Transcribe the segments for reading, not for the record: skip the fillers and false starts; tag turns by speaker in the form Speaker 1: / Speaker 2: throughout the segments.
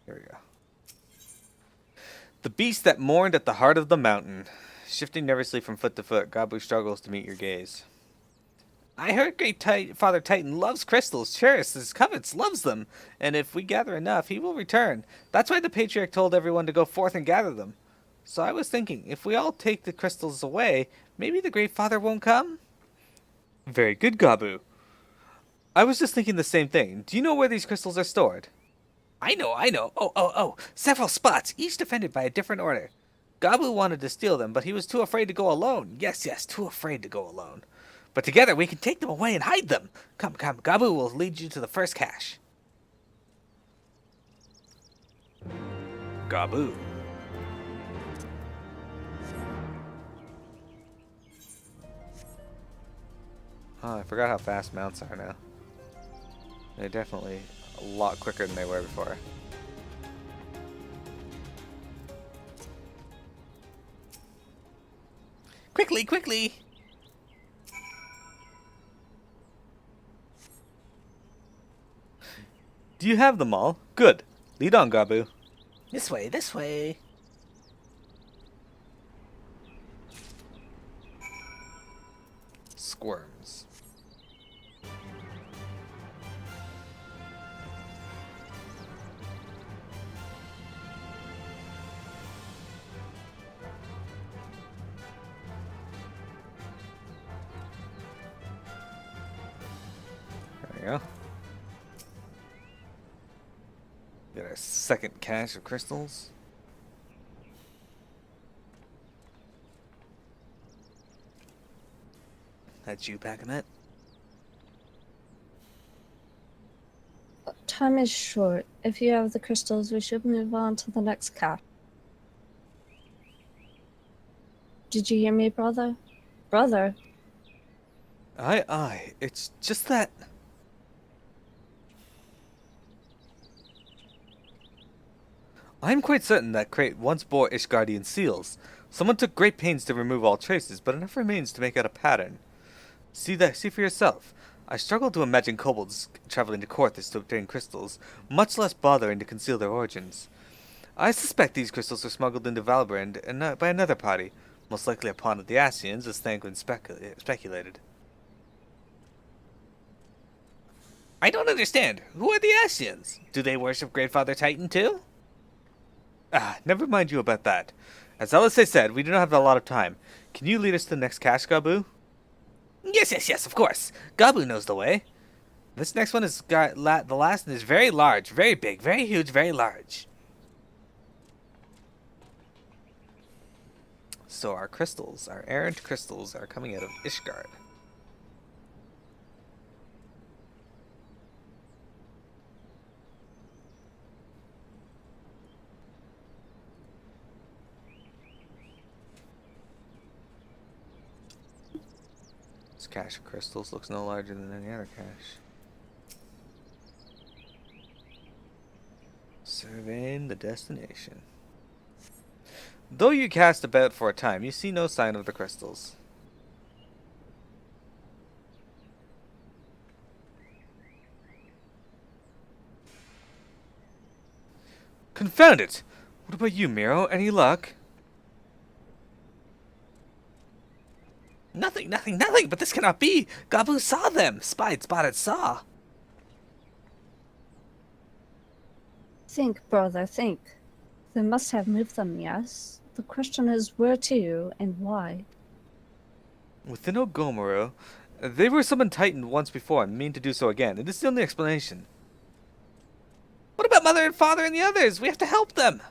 Speaker 1: Here we go. The beast that mourned at the heart of the mountain. Shifting nervously from foot to foot, Gabu struggles to meet your gaze. I heard Father Titan loves crystals, cherishes, covets, loves them, and if we gather enough, he will return. That's why the Patriarch told everyone to go forth and gather them. So I was thinking, if we all take the crystals away, maybe the Great Father won't come? Very good, Gabu. I was just thinking the same thing. Do you know where these crystals are stored? I know. Oh. Several spots, each defended by a different order. Gabu wanted to steal them, but he was too afraid to go alone. Yes, too afraid to go alone. But together we can take them away and hide them. Come, Gabu will lead you to the first cache. Gabu. Oh, I forgot how fast mounts are now. They're definitely a lot quicker than they were before. Quickly! Do you have them all? Good. Lead on, Gabu. This way. Squirms. There we go. Got our second cache of crystals. That's you packing that?
Speaker 2: Time is short. If you have the crystals, we should move on to the next cache. Did you hear me, brother? Brother?
Speaker 1: Aye. It's just that... I'm quite certain that crate once bore Ishgardian seals. Someone took great pains to remove all traces, but enough remains to make out a pattern. See for yourself. I struggle to imagine kobolds traveling to Korthus to obtain crystals, much less bothering to conceal their origins. I suspect these crystals were smuggled into Valbrand and by another party, most likely a pawn of the Ascians, as Thanquin speculated. I don't understand. Who are the Ascians? Do they worship Great Father Titan too? Never mind you about that. As Elisei said, we do not have a lot of time. Can you lead us to the next cache, Gabu? Yes, of course. Gabu knows the way. This next one is the last and is very large, very big, very huge, very large. So our crystals, our errant crystals, are coming out of Ishgard. This cache of crystals looks no larger than any other cache. Surveying the destination. Though you cast about for a time, you see no sign of the crystals. Confound it! What about you, Miro? Any luck? Nothing, but this cannot be! Gabu saw them! Spotted saw!
Speaker 2: Think, brother, think. They must have moved them, yes? The question is where to and why.
Speaker 1: Within Ogomoro, they were summoned Titan once before and mean to do so again. It is the only explanation. What about Mother and Father and the others? We have to help them!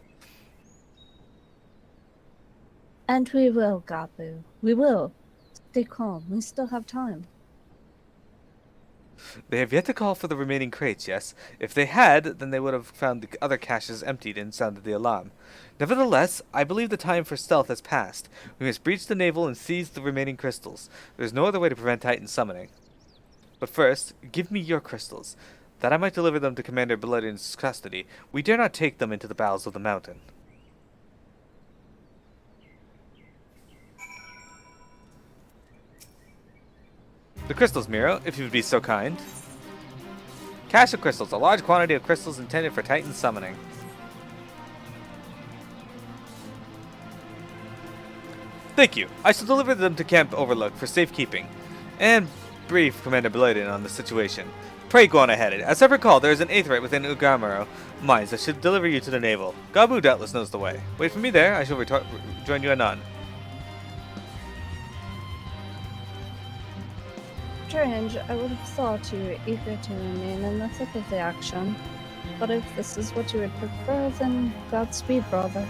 Speaker 2: And we will, Gabu. We will. Stay calm. We still have time.
Speaker 1: They have yet to call for the remaining crates, yes? If they had, then they would have found the other caches emptied and sounded the alarm. Nevertheless, I believe the time for stealth has passed. We must breach the navel and seize the remaining crystals. There is no other way to prevent Titan summoning. But first, give me your crystals, that I might deliver them to Commander Beleriand's custody. We dare not take them into the bowels of the mountain. The crystals, Miro, if you would be so kind. Cache of crystals, a large quantity of crystals intended for Titan summoning. Thank you. I shall deliver them to Camp Overlook for safekeeping, and brief Commander Bladon on the situation. Pray go on ahead. As I recall, there is an aetheryte within Ugamaro mines that should deliver you to the navel. Gabu doubtless knows the way. Wait for me there. I shall join you anon.
Speaker 2: Strange, I would have thought you were eager to remain in the thick of the action. But if this is what you would prefer, then Godspeed, brother.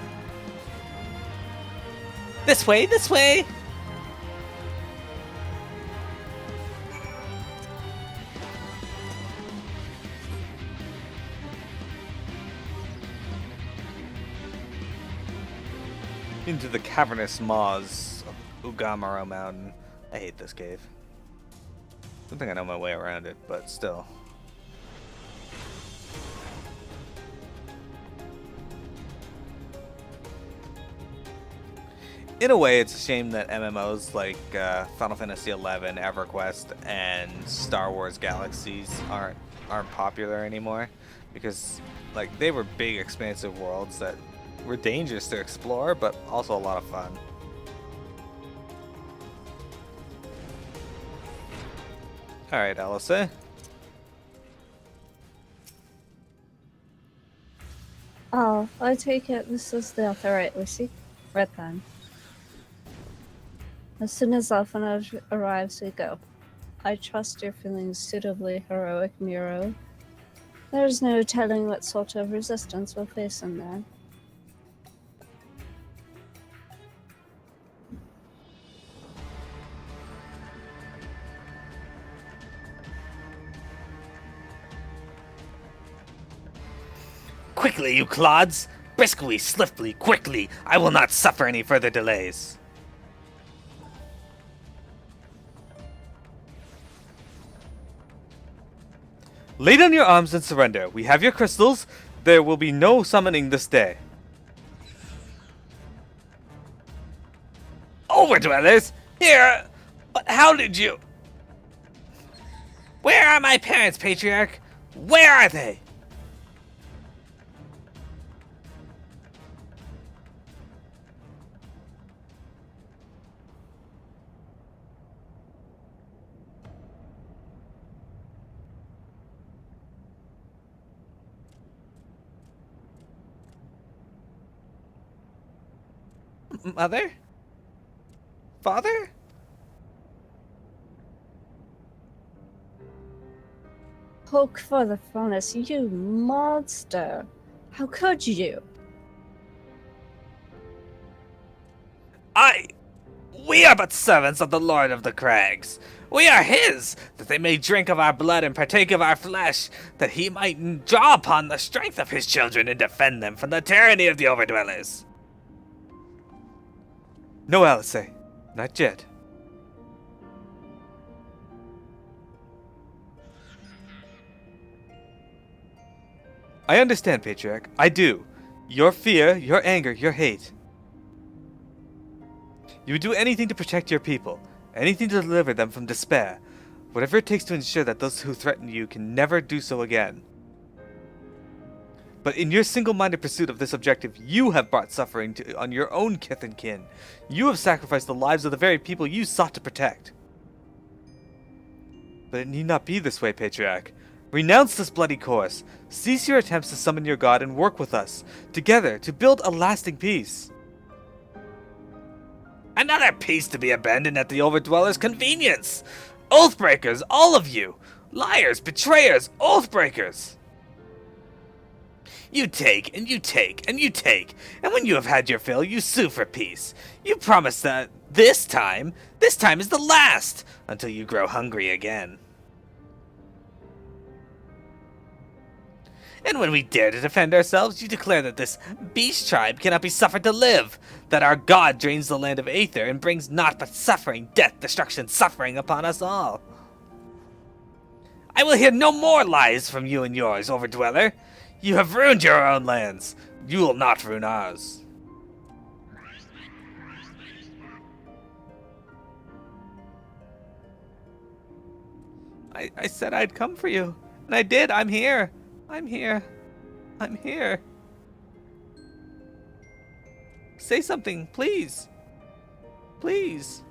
Speaker 1: This way, this way! Into the cavernous maws of Ugamaro Mountain. I hate this cave. I don't think I know my way around it, but still. In a way, it's a shame that MMOs like Final Fantasy XI, EverQuest, and Star Wars Galaxies aren't popular anymore, because like they were big, expansive worlds that were dangerous to explore, but also a lot of fun. All right, Alyssa.
Speaker 2: Oh, I take it this is the aetheryte we seek. Right then. As soon as Alpha arrives, we go. I trust you're feeling suitably heroic, Miro. There's no telling what sort of resistance we'll face in there.
Speaker 1: Quickly, you clods! Briskly, swiftly, quickly! I will not suffer any further delays. Lay down your arms and surrender. We have your crystals. There will be no summoning this day. Overdwellers? Here! But how did you... Where are my parents, Patriarch? Where are they? Mother? Father?
Speaker 2: Poke for the furnace, you monster! How could you?
Speaker 1: We are but servants of the Lord of the Crags. We are his, that they may drink of our blood and partake of our flesh, that he might draw upon the strength of his children and defend them from the tyranny of the Overdwellers. No, Alice, not yet. I understand, Patriarch. I do. Your fear, your anger, your hate. You would do anything to protect your people, anything to deliver them from despair, whatever it takes to ensure that those who threaten you can never do so again. But in your single-minded pursuit of this objective, you have brought suffering on your own kith and kin. You have sacrificed the lives of the very people you sought to protect. But it need not be this way, Patriarch. Renounce this bloody course. Cease your attempts to summon your god and work with us, together, to build a lasting peace. Another peace to be abandoned at the Overdweller's convenience! Oathbreakers, all of you! Liars, betrayers, oathbreakers! You take, and you take, and you take, and when you have had your fill, you sue for peace. You promise that this time is the last, until you grow hungry again. And when we dare to defend ourselves, you declare that this beast tribe cannot be suffered to live, that our god drains the land of Aether and brings naught but suffering, death, destruction, suffering upon us all. I will hear no more lies from you and yours, Overdweller. You have ruined your own lands. You will not ruin ours. I said I'd come for you, and I did. I'm here. I'm here. I'm here. Say something, please. Please.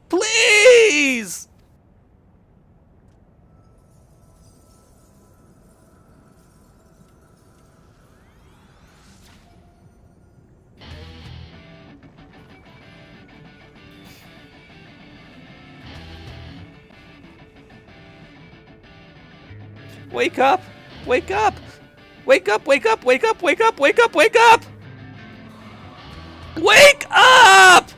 Speaker 1: Please! Wake up! Wake up! Wake up! Wake up! Wake up! Wake up! Wake up! Wake up! Wake up!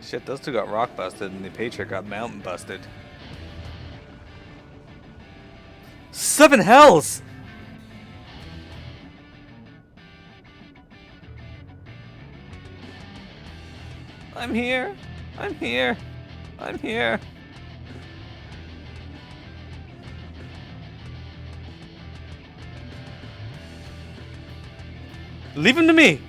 Speaker 1: Shit, those two got rock busted and the Patriot got mountain busted. 7 hells! I'm here. I'm here. I'm here. Leave him to me.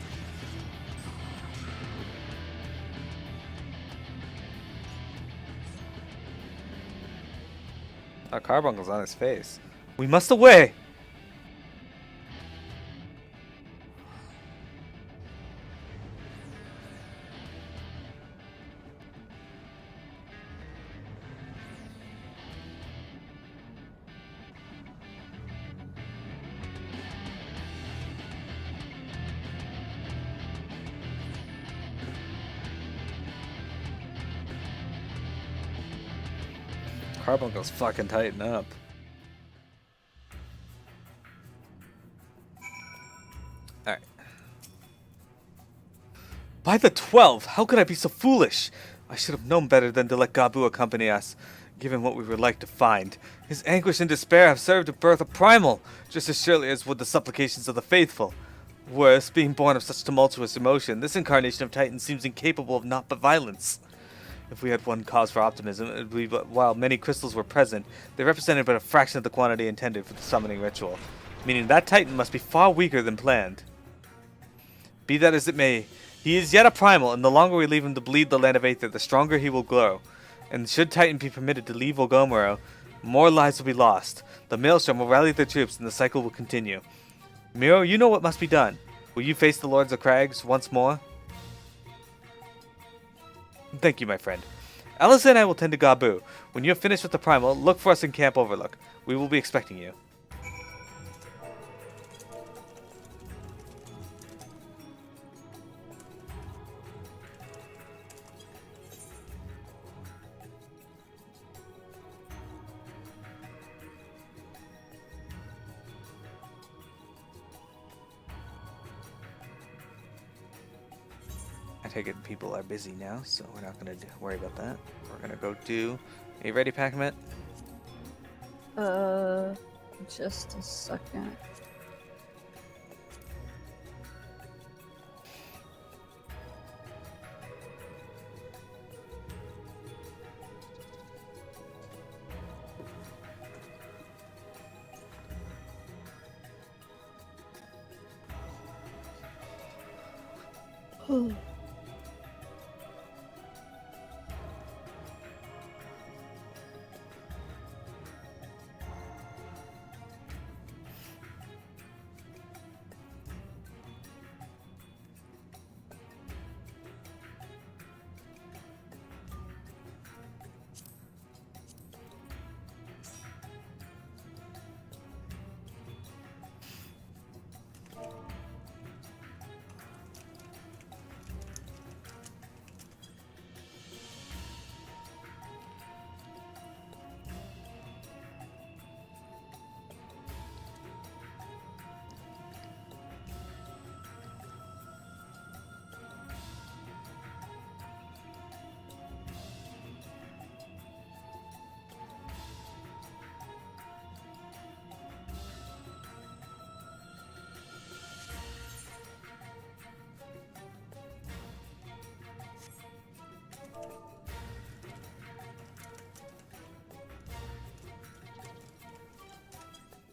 Speaker 1: Our carbuncle's on his face. We must away! Carbuncle's fucking tighten up. Alright. By the 12! How could I be so foolish? I should have known better than to let Gabu accompany us, given what we were like to find. His anguish and despair have served to birth a primal, just as surely as would the supplications of the faithful. Worse, being born of such tumultuous emotion, this incarnation of Titan seems incapable of naught but violence. If we had one cause for optimism, it would be that while many crystals were present, they represented but a fraction of the quantity intended for the summoning ritual, meaning that Titan must be far weaker than planned. Be that as it may, he is yet a primal, and the longer we leave him to bleed the land of Aether, the stronger he will grow. And should Titan be permitted to leave Ogomero, more lives will be lost. The Maelstrom will rally their troops, and the cycle will continue. Miro, you know what must be done. Will you face the Lords of Crags once more? Thank you, my friend. Alice and I will tend to Gabu. When you have finished with the primal, look for us in Camp Overlook. We will be expecting you. I take it people are busy now, so we're not going to worry about that. We're going to go do... Are you ready, Pac-Man?
Speaker 2: Just a second.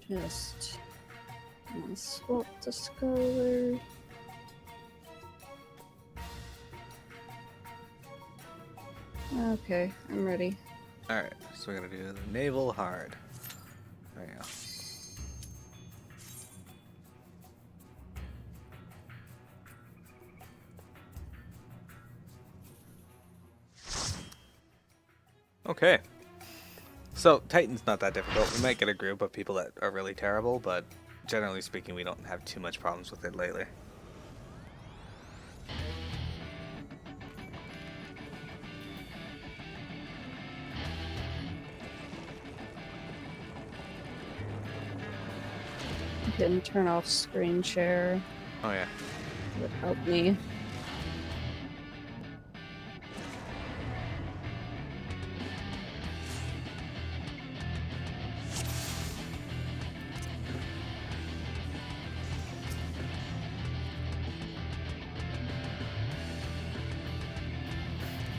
Speaker 2: Just swap this color. Okay, I'm ready.
Speaker 1: Alright, so we're gonna do the naval hard. There you go. Okay. So, Titan's not that difficult. We might get a group of people that are really terrible, but generally speaking, we don't have too much problems with it lately.
Speaker 2: Can turn off screen share.
Speaker 1: Oh yeah.
Speaker 2: Would help me.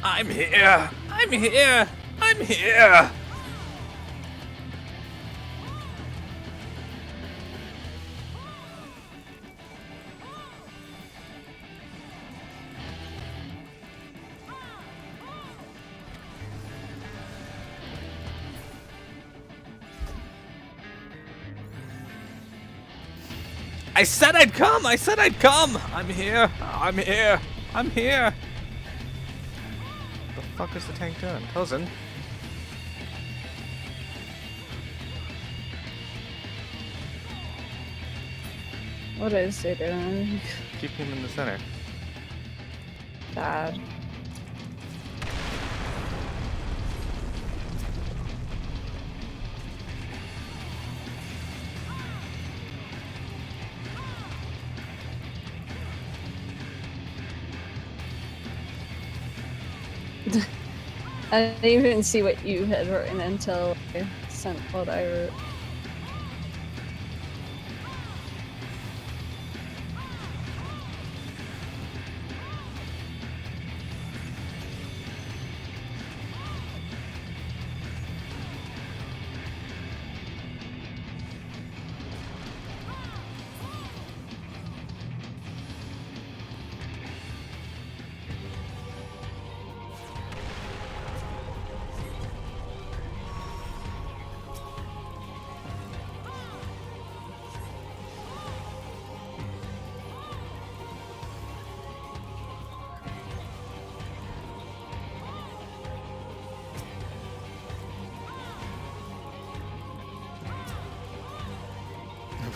Speaker 1: I'm here! I'm here! I'm here! I said I'd come! I said I'd come! I'm here! I'm here! I'm here! What the fuck is the tank doing? Tozen?
Speaker 2: What is it doing?
Speaker 1: Keep him in the center.
Speaker 2: Bad. I didn't even see what you had written until I sent what I wrote.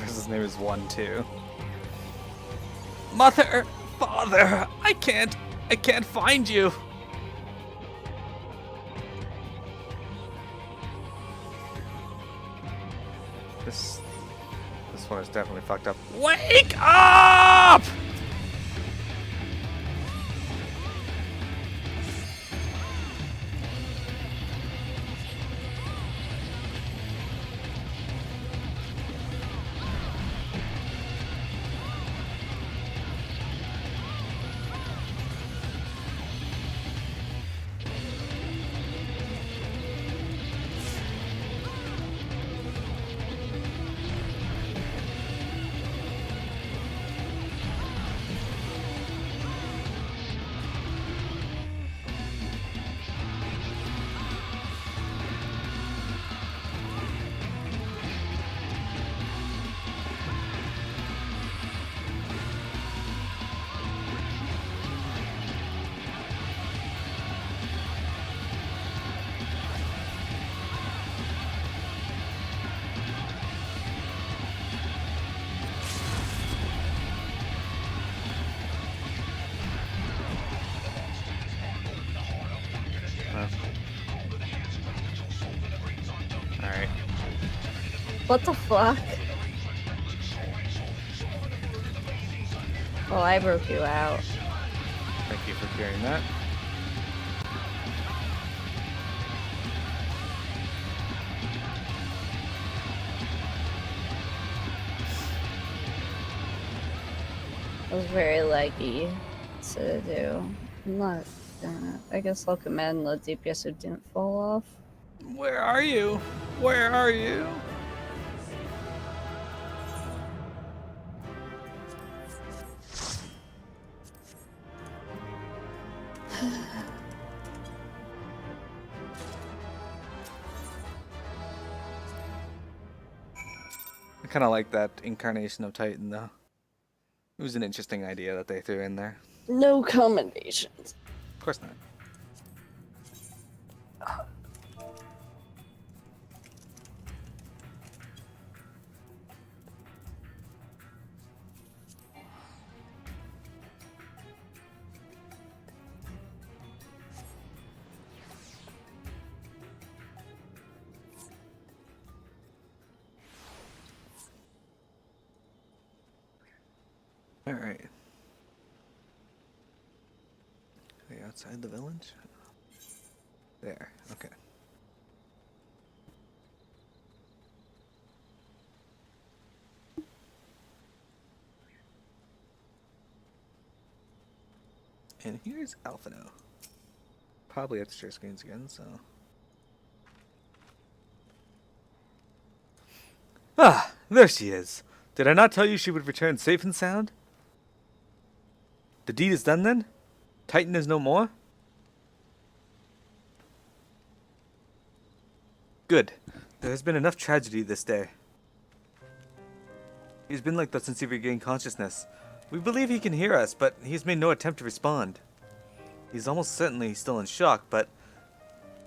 Speaker 1: His name is 1-2. Mother! Father! I can't find you! This one is definitely fucked up. Wake up! Alright.
Speaker 2: What the fuck? Oh, I broke you out.
Speaker 1: Thank you for carrying that.
Speaker 2: It was very laggy to do. I'm not gonna. I guess I'll command the DPS so it didn't fall off.
Speaker 1: Where are you? Where are you? kind of like that incarnation of Titan, though. It was an interesting idea that they threw in there.
Speaker 2: No commendations.
Speaker 1: Of course not. All right. Are they outside the village? There. Okay. And here's Alphino. Probably have to share screens again, so. Ah, there she is. Did I not tell you she would return safe and sound? The deed is done then? Titan is no more? Good. There has been enough tragedy this day. He's been like that since he regained consciousness. We believe he can hear us, but he has made no attempt to respond. He's almost certainly still in shock, but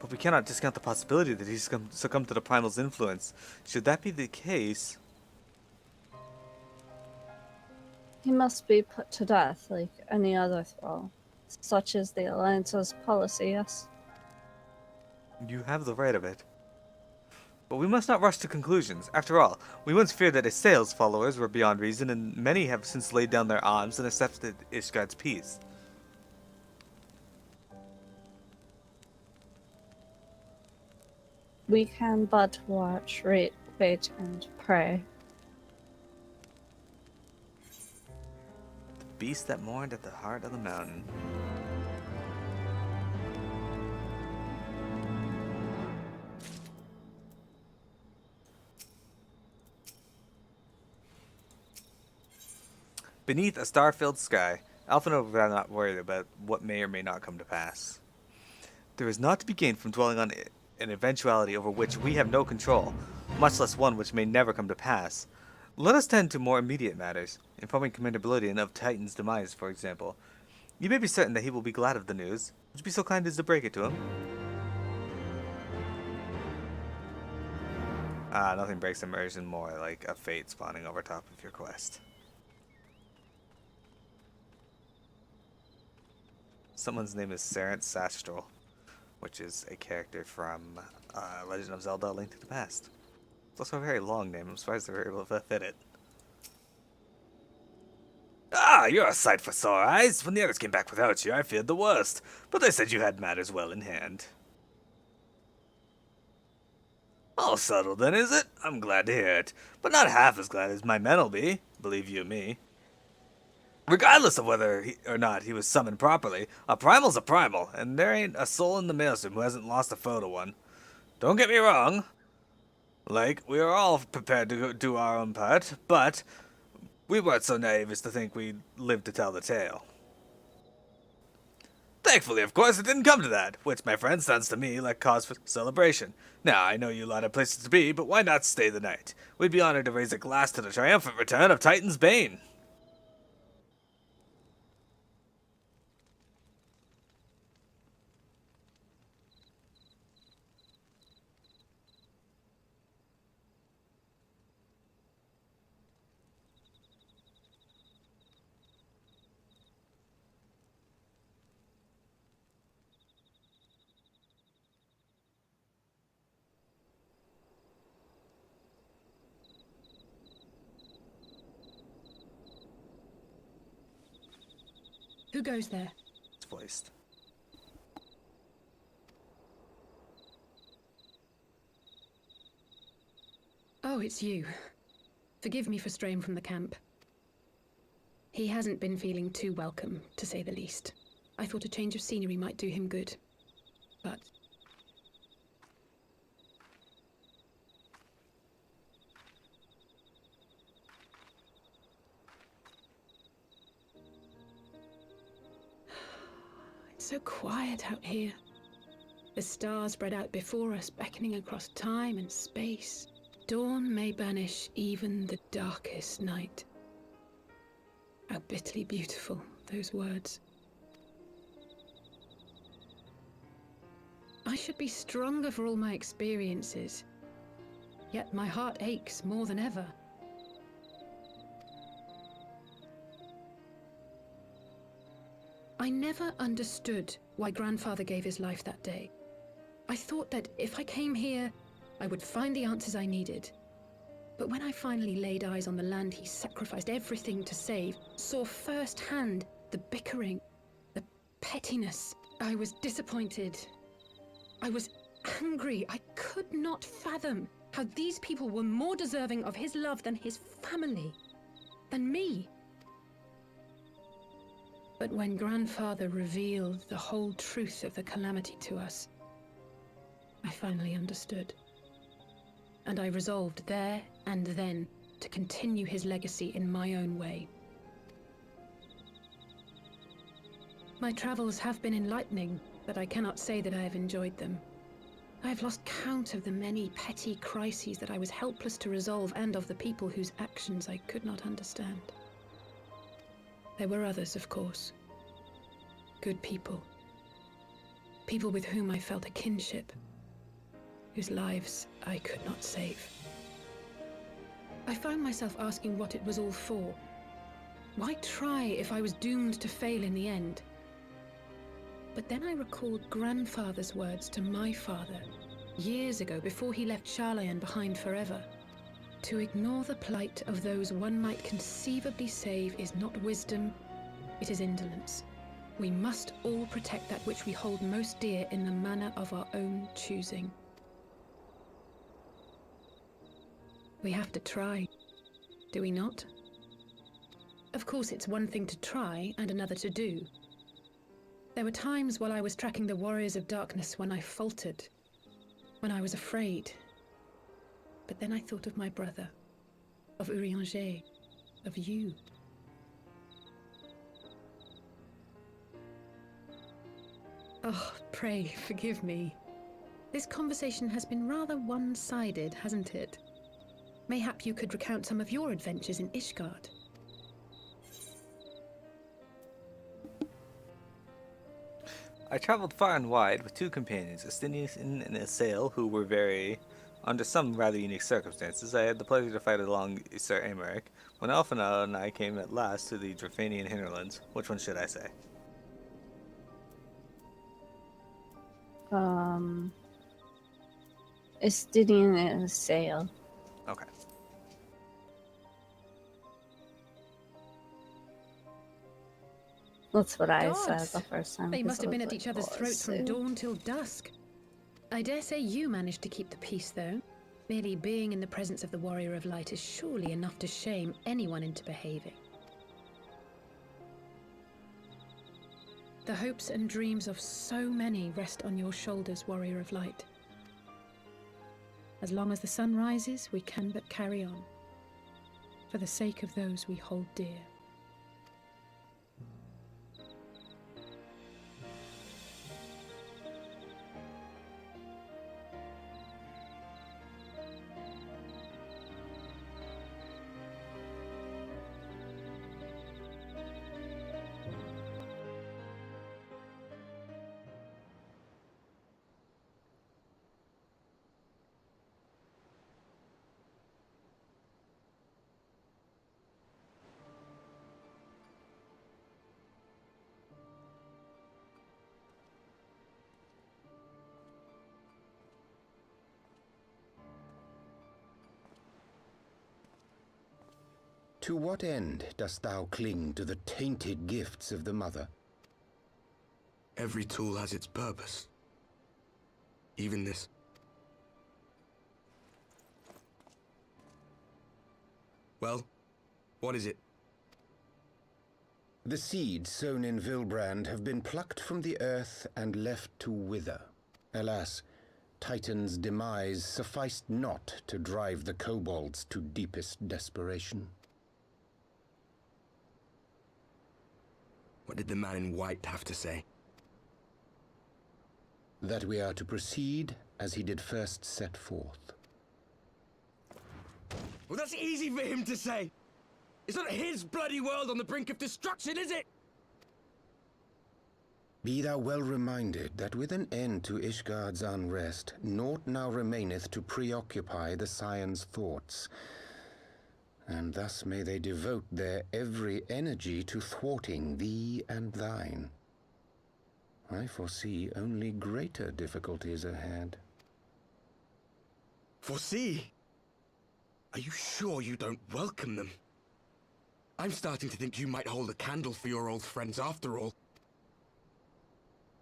Speaker 1: we cannot discount the possibility that he's succumbed to the Primal's influence. Should that be the case...
Speaker 2: He must be put to death like any other thrall. Such is the Alliance's policy, yes?
Speaker 1: You have the right of it. But we must not rush to conclusions. After all, we once feared that Isael's followers were beyond reason, and many have since laid down their arms and accepted Ishgard's peace.
Speaker 2: We can but watch, wait, and pray.
Speaker 1: The beast that mourned at the heart of the mountain. Beneath a star-filled sky, Alphino was not worried about what may or may not come to pass. There is naught to be gained from dwelling on an eventuality over which we have no control, much less one which may never come to pass. Let us tend to more immediate matters, informing Commander Belodian of Titan's demise, for example. You may be certain that he will be glad of the news. Would you be so kind as to break it to him? Nothing breaks immersion more like a fate spawning over top of your quest. Someone's name is Sarent Sastral, which is a character from Legend of Zelda: A Link to the Past. It's also a very long name. I'm surprised they were able to fit it. Ah, you're a sight for sore eyes. When the others came back without you, I feared the worst. But they said you had matters well in hand. All settled then, is it? I'm glad to hear it. But not half as glad as my men'll be, believe you me. Regardless of whether or not he was summoned properly, a primal's a primal, and there ain't a soul in the maelstrom who hasn't lost a foe to one. Don't get me wrong. Like, we are all prepared to do our own part, but we weren't so naive as to think we'd live to tell the tale. Thankfully, of course, it didn't come to that, which, my friend, sounds to me like cause for celebration. Now, I know you lot have places to be, but why not stay the night? We'd be honored to raise a glass to the triumphant return of Titan's Bane.
Speaker 3: Who goes there?
Speaker 1: It's placed.
Speaker 3: Oh, it's you. Forgive me for straying from the camp. He hasn't been feeling too welcome, to say the least. I thought a change of scenery might do him good. But... it's so quiet out here. The stars spread out before us, beckoning across time and space. Dawn may banish even the darkest night. How bitterly beautiful, those words. I should be stronger for all my experiences, yet my heart aches more than ever. I never understood why Grandfather gave his life that day. I thought that if I came here, I would find the answers I needed. But when I finally laid eyes on the land he sacrificed everything to save, saw firsthand the bickering, the pettiness, I was disappointed. I was angry. I could not fathom how these people were more deserving of his love than his family, than me. But when Grandfather revealed the whole truth of the calamity to us, I finally understood. And I resolved there and then to continue his legacy in my own way. My travels have been enlightening, but I cannot say that I have enjoyed them. I have lost count of the many petty crises that I was helpless to resolve and of the people whose actions I could not understand. There were others, of course. Good people. People with whom I felt a kinship, whose lives I could not save. I found myself asking what it was all for. Why try if I was doomed to fail in the end? But then I recalled Grandfather's words to my father, years ago, before he left Charlayan behind forever. To ignore the plight of those one might conceivably save is not wisdom, it is indolence. We must all protect that which we hold most dear in the manner of our own choosing. We have to try, do we not? Of course, it's one thing to try and another to do. There were times while I was tracking the Warriors of Darkness when I faltered, when I was afraid. But then I thought of my brother, of Urianger, of you. Oh, pray forgive me. This conversation has been rather one-sided, hasn't it? Mayhap you could recount some of your adventures in Ishgard.
Speaker 1: I traveled far and wide with two companions, a Stinian and a Sail, who were under some rather unique circumstances. I had the pleasure to fight along Sir Amaric, when Elfina and I came at last to the Drafanian hinterlands. Which one should I say?
Speaker 2: Estinian and a sail.
Speaker 1: Okay.
Speaker 2: That's what I said
Speaker 3: Gods!
Speaker 2: the first time.
Speaker 3: They
Speaker 2: 'cause
Speaker 3: must
Speaker 2: I
Speaker 3: have been
Speaker 2: was
Speaker 3: at
Speaker 2: like,
Speaker 3: each other's
Speaker 2: "Oh,
Speaker 3: throats from
Speaker 2: sail."
Speaker 3: dawn till dusk. I dare say you managed to keep the peace, though. Merely being in the presence of the Warrior of Light is surely enough to shame anyone into behaving. The hopes and dreams of so many rest on your shoulders, Warrior of Light. As long as the sun rises, we can but carry on, for the sake of those we hold dear.
Speaker 4: To what end dost thou cling to the tainted gifts of the Mother?
Speaker 5: Every tool has its purpose. Even this. Well, what is it?
Speaker 4: The seeds sown in Vilbrand have been plucked from the earth and left to wither. Alas, Titan's demise sufficed not to drive the kobolds to deepest desperation.
Speaker 5: What did the man in white have to say?
Speaker 4: That we are to proceed as he did first set forth.
Speaker 5: Well, that's easy for him to say. It's not his bloody world on the brink of destruction, is it?
Speaker 4: Be thou well reminded that with an end to Ishgard's unrest, naught now remaineth to preoccupy the Scion's thoughts. And thus may they devote their every energy to thwarting thee and thine. I foresee only greater difficulties ahead.
Speaker 5: Foresee? Are you sure you don't welcome them? I'm starting to think you might hold a candle for your old friends after all.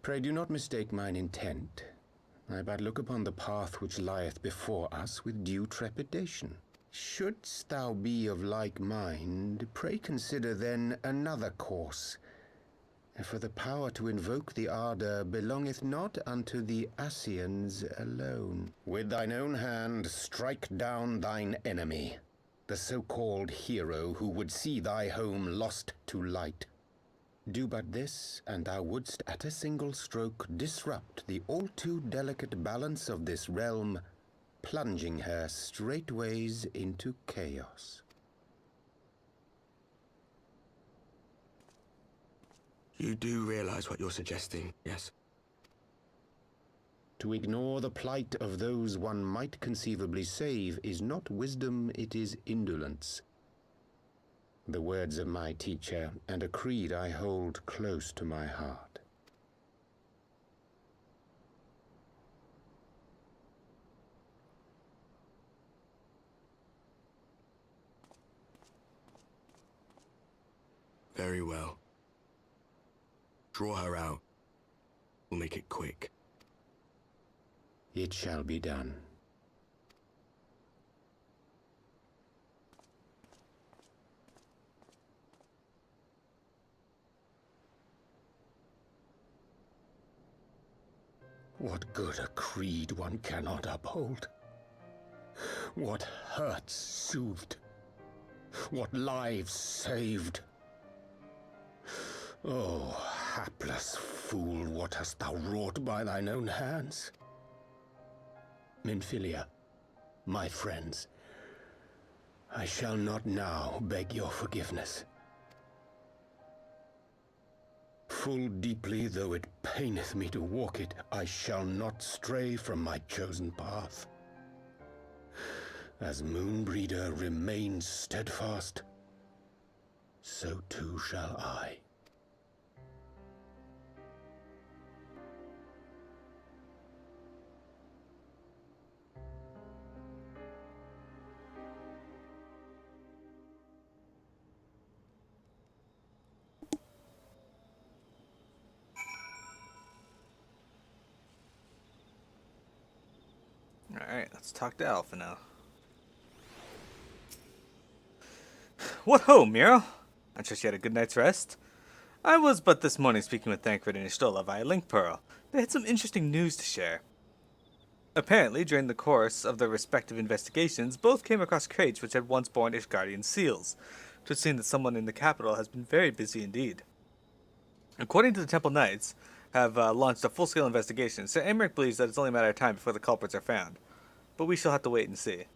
Speaker 4: Pray do not mistake mine intent. I but look upon the path which lieth before us with due trepidation. Shouldst thou be of like mind, pray consider then another course. For the power to invoke the ardor belongeth not unto the Ascians alone. With thine own hand strike down thine enemy, the so-called hero who would see thy home lost to light. Do but this, and thou wouldst at a single stroke disrupt the all-too delicate balance of this realm, plunging her straightways into chaos.
Speaker 5: You do realize what you're suggesting, yes?
Speaker 4: To ignore the plight of those one might conceivably save is not wisdom, it is indolence. The words of my teacher, and a creed I hold close to my heart.
Speaker 5: Very well. Draw her out. We'll make it quick.
Speaker 4: It shall be done. What good a creed one cannot uphold? What hurts soothed? What lives saved? Oh, hapless fool, what hast thou wrought by thine own hands? Minfilia, my friends, I shall not now beg your forgiveness. Full deeply though it paineth me to walk it, I shall not stray from my chosen path. As Moonbreeder remains steadfast, so too shall I.
Speaker 1: Alright, let's talk to Alpha now. What ho, Miro? I trust you had a good night's rest? I was but this morning speaking with Thancred and Ishtola via Link Pearl. They had some interesting news to share. Apparently, during the course of their respective investigations, both came across crates which had once borne Ishgardian seals. It would seem that someone in the capital has been very busy indeed. According to the Temple Knights, have launched a full-scale investigation, so Emmerich believes that it's only a matter of time before the culprits are found. But we shall have to wait and see.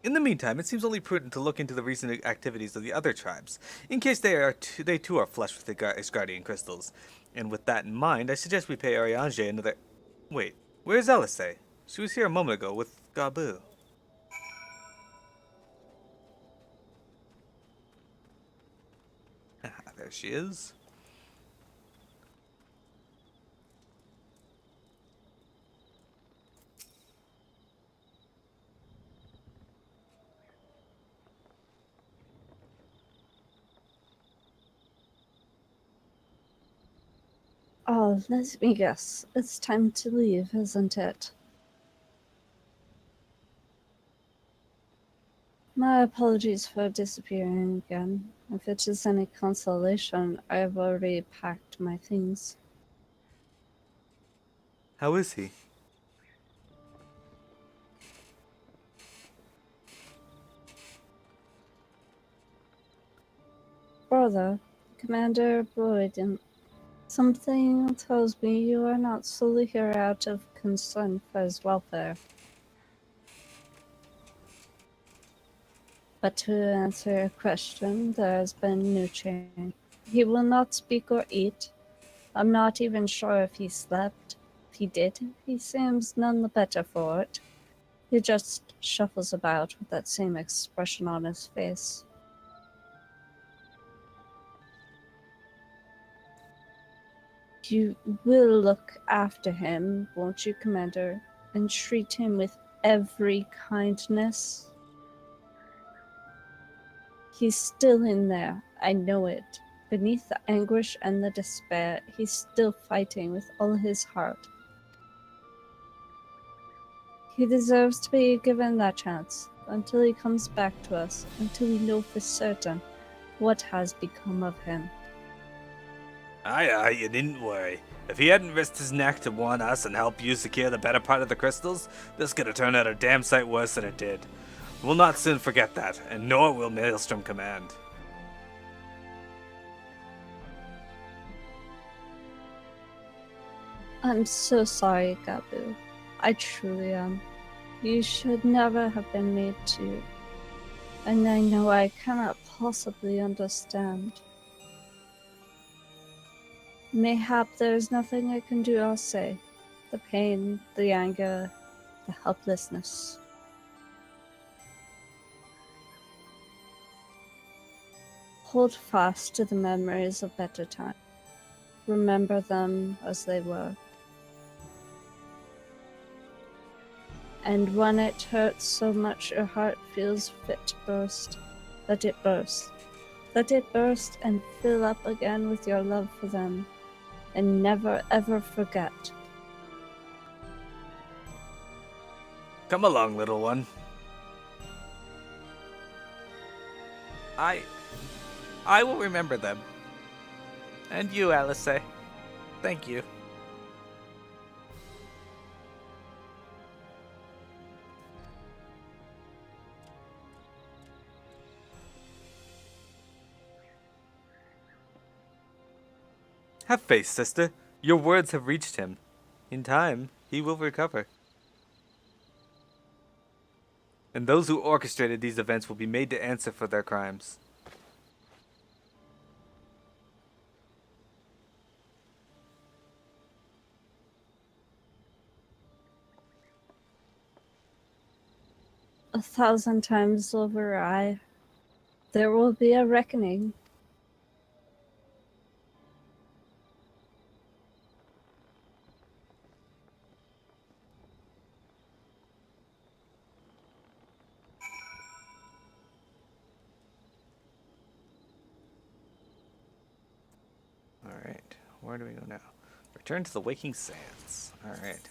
Speaker 1: In the meantime, it seems only prudent to look into the recent activities of the other tribes, in case they too are flushed with the Ishgardian crystals. And with that in mind, I suggest we pay Ariange another... Wait, where's Elisei? She was here a moment ago with Gabu. There she is.
Speaker 2: Oh, let me guess. It's time to leave, isn't it? My apologies for disappearing again. If it is any consolation, I have already packed my things.
Speaker 1: How is he?
Speaker 2: Brother, Commander Boyd, something tells me you are not solely here out of concern for his welfare. But to answer your question, there has been no change. He will not speak or eat. I'm not even sure if he slept. If he did, he seems none the better for it. He just shuffles about with that same expression on his face. You will look after him, won't you, Commander, and treat him with every kindness? He's still in there, I know it. Beneath the anguish and the despair, he's still fighting with all his heart. He deserves to be given that chance until he comes back to us, until we know for certain what has become of him.
Speaker 1: Aye, you needn't worry. If he hadn't risked his neck to warn us and help you secure the better part of the crystals, this could have turned out a damn sight worse than it did. We'll not soon forget that, and nor will Maelstrom Command.
Speaker 2: I'm so sorry, Gabu. I truly am. You should never have been made to. And I know I cannot possibly understand. Mayhap there is nothing I can do or say. The pain, the anger, the helplessness. Hold fast to the memories of better times. Remember them as they were. And when it hurts so much your heart feels fit to burst, let it burst. Let it burst and fill up again with your love for them. And never ever forget.
Speaker 1: Come along, little one. I will remember them. And you, Alice. Thank you. Have faith, sister. Your words have reached him. In time, he will recover. And those who orchestrated these events will be made to answer for their crimes.
Speaker 2: A thousand times over, there will be a reckoning.
Speaker 1: Alright, where do we go now? Return to the Waking Sands. Alright.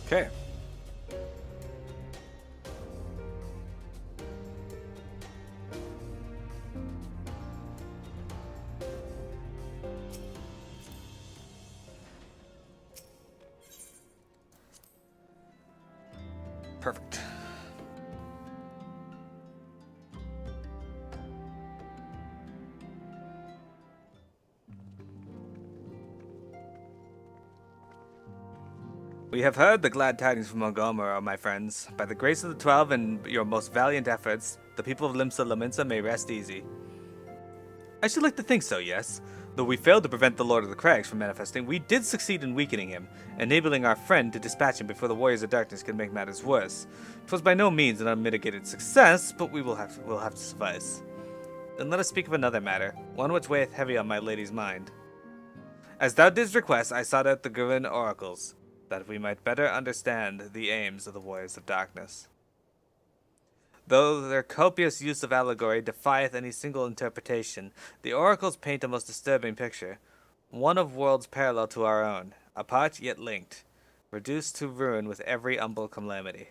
Speaker 1: Okay. Perfect. We have heard the glad tidings from Montgomery, my friends. By the grace of the 12 and your most valiant efforts, the people of Limsa Laminsa may rest easy. I should like to think so, yes. Though we failed to prevent the Lord of the Crags from manifesting, we did succeed in weakening him, enabling our friend to dispatch him before the Warriors of Darkness could make matters worse. It was by no means an unmitigated success, but we'll have to suffice. Then let us speak of another matter, one which weigheth heavy on my lady's mind. As thou didst request, I sought out the Gurren oracles, that we might better understand the aims of the Warriors of Darkness. Though their copious use of allegory defieth any single interpretation, the oracles paint a most disturbing picture, one of worlds parallel to our own, apart yet linked, reduced to ruin with every humble calamity.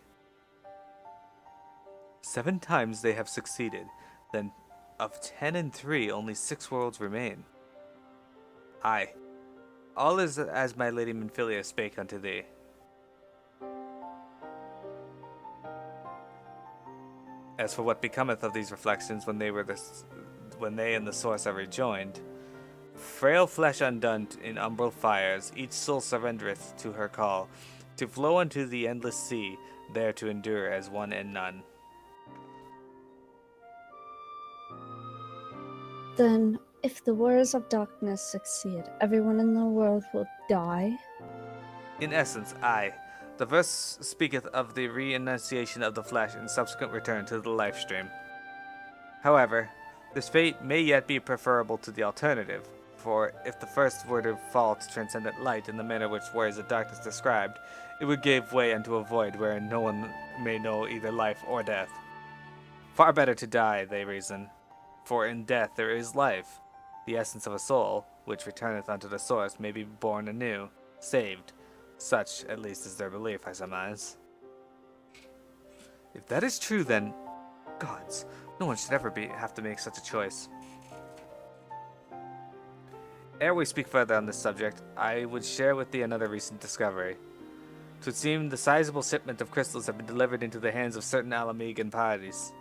Speaker 1: 7 times they have succeeded, then of 10 and 3 only 6 worlds remain. Aye, all is as my lady Minfilia spake unto thee. As for what becometh of these reflections when they and the source are rejoined, frail flesh undone in umbral fires, each soul surrendereth to her call, to flow unto the endless sea, there to endure as one and none.
Speaker 2: Then, if the Warriors of Darkness succeed, everyone in the world will die?
Speaker 1: In essence, aye. The verse speaketh of the renunciation of the flesh and subsequent return to the life stream. However, this fate may yet be preferable to the alternative, for if the first were to fall to transcendent light in the manner which Warriors of Darkness described, it would give way unto a void wherein no one may know either life or death. Far better to die, they reason, for in death there is life. The essence of a soul, which returneth unto the source, may be born anew, saved. Such, at least, is their belief, I surmise. If that is true, then, gods, no one should ever have to make such a choice. Ere we speak further on this subject, I would share with thee another recent discovery. 'Twould seem the sizable shipment of crystals have been delivered into the hands of certain Alamegan parties.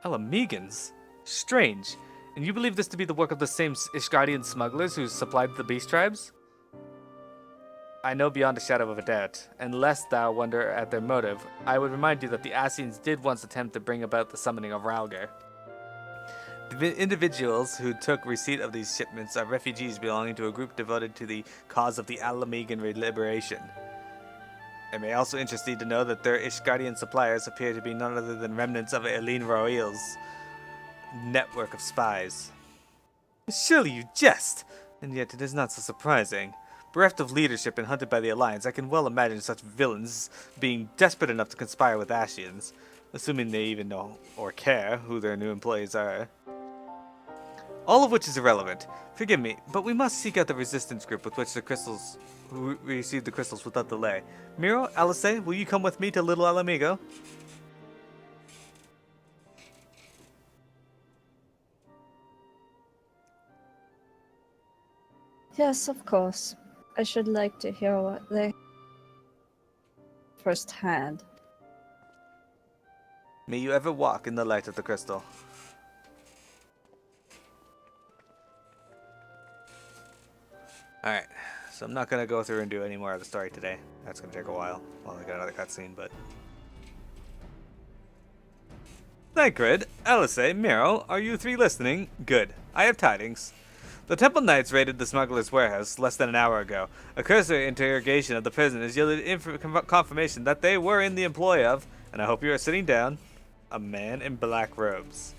Speaker 1: Alamegans? Strange. And you believe this to be the work of the same Ishgardian smugglers who supplied the beast tribes? I know beyond a shadow of a doubt, and lest thou wonder at their motive, I would remind you that the Ascians did once attempt to bring about the summoning of Ralgar. The individuals who took receipt of these shipments are refugees belonging to a group devoted to the cause of the Alamegan liberation. It may also interest thee to know that their Ishgardian suppliers appear to be none other than remnants of Eileen Royale's network of spies. Surely you jest, and yet it is not so surprising. Bereft of leadership and hunted by the Alliance, I can well imagine such villains being desperate enough to conspire with Ascians, assuming they even know or care who their new employees are. All of which is irrelevant. Forgive me, but we must seek out the resistance group with which the crystals who received the crystals without delay. Miro, Alice, will you come with me to Little Alamigo?
Speaker 2: Yes, of course. I should like to hear what they firsthand.
Speaker 1: May you ever walk in the light of the crystal. Alright, so I'm not going to go through and do any more of the story today. That's going to take a while. Well, I got another cutscene, but... Thancred, Alice, Miro, are you 3 listening? Good. I have tidings. The Temple Knights raided the smuggler's warehouse less than an hour ago. A cursory interrogation of the prison has yielded confirmation that they were in the employ of, and I hope you are sitting down, a man in black robes.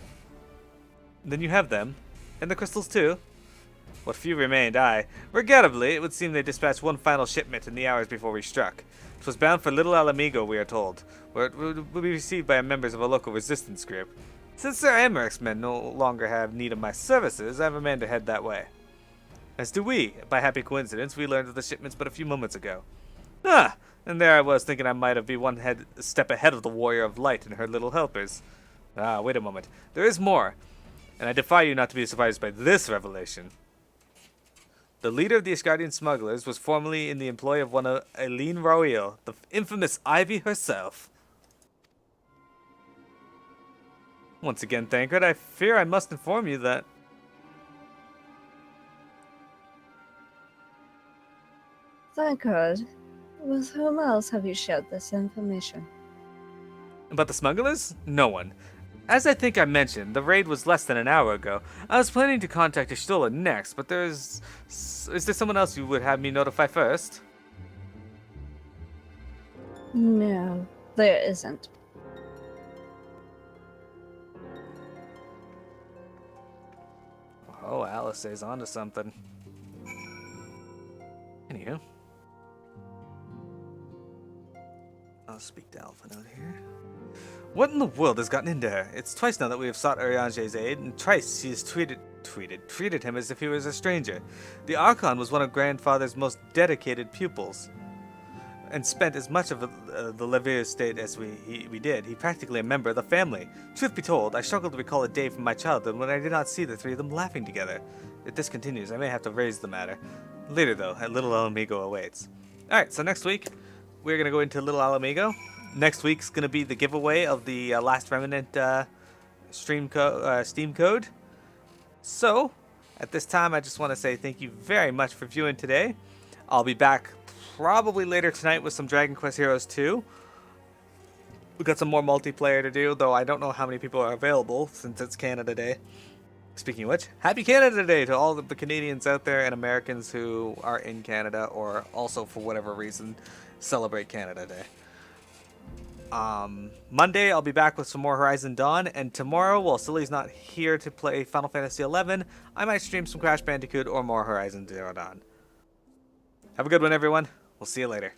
Speaker 1: Then you have them, and the crystals too. What few remained, aye. Regrettably, it would seem they dispatched one final shipment in the hours before we struck. It was bound for Little Alamigo, we are told, where it would be received by members of a local resistance group. Since Sir Amaric's men no longer have need of my services, I have a man to head that way. As do we. By happy coincidence, we learned of the shipments but a few moments ago. Ah, and there I was thinking I might have been one step ahead of the Warrior of Light and her little helpers. Ah, wait a moment. There is more, and I defy you not to be surprised by this revelation. The leader of the Ishgardian smugglers was formerly in the employ of one of Eileen Royale, the infamous Ivy herself. Once again, Thancred, I fear I must inform you that...
Speaker 2: Thancred, with whom else have you shared this information?
Speaker 1: About the smugglers? No one. As I think I mentioned, the raid was less than an hour ago. I was planning to contact Ishtola next, but is there someone else you would have me notify first?
Speaker 2: No, there isn't.
Speaker 1: Oh, Alice is onto something. Anywho. I'll speak to Alpha Note here. What in the world has gotten into her? It's twice now that we have sought Urianger's aid, and twice she has treated him as if he was a stranger. The Archon was one of Grandfather's most dedicated pupils, and spent as much of the Levier estate as we did. He practically a member of the family. Truth be told, I struggle to recall a day from my childhood when I did not see the three of them laughing together. If this continues, I may have to raise the matter. Later, though, at Little Alamigo awaits. Alright, so next week, we're going to go into Little Alamigo. Next week's going to be the giveaway of the Last Remnant Steam code. So, at this time, I just want to say thank you very much for viewing today. I'll be back probably later tonight with some Dragon Quest Heroes 2. We've got some more multiplayer to do, though I don't know how many people are available since it's Canada Day. Speaking of which, happy Canada Day to all of the Canadians out there and Americans who are in Canada or also, for whatever reason, celebrate Canada Day. Monday, I'll be back with some more Horizon Dawn, and tomorrow, while Silly's not here to play Final Fantasy XI, I might stream some Crash Bandicoot or more Horizon Zero Dawn. Have a good one, everyone. We'll see you later.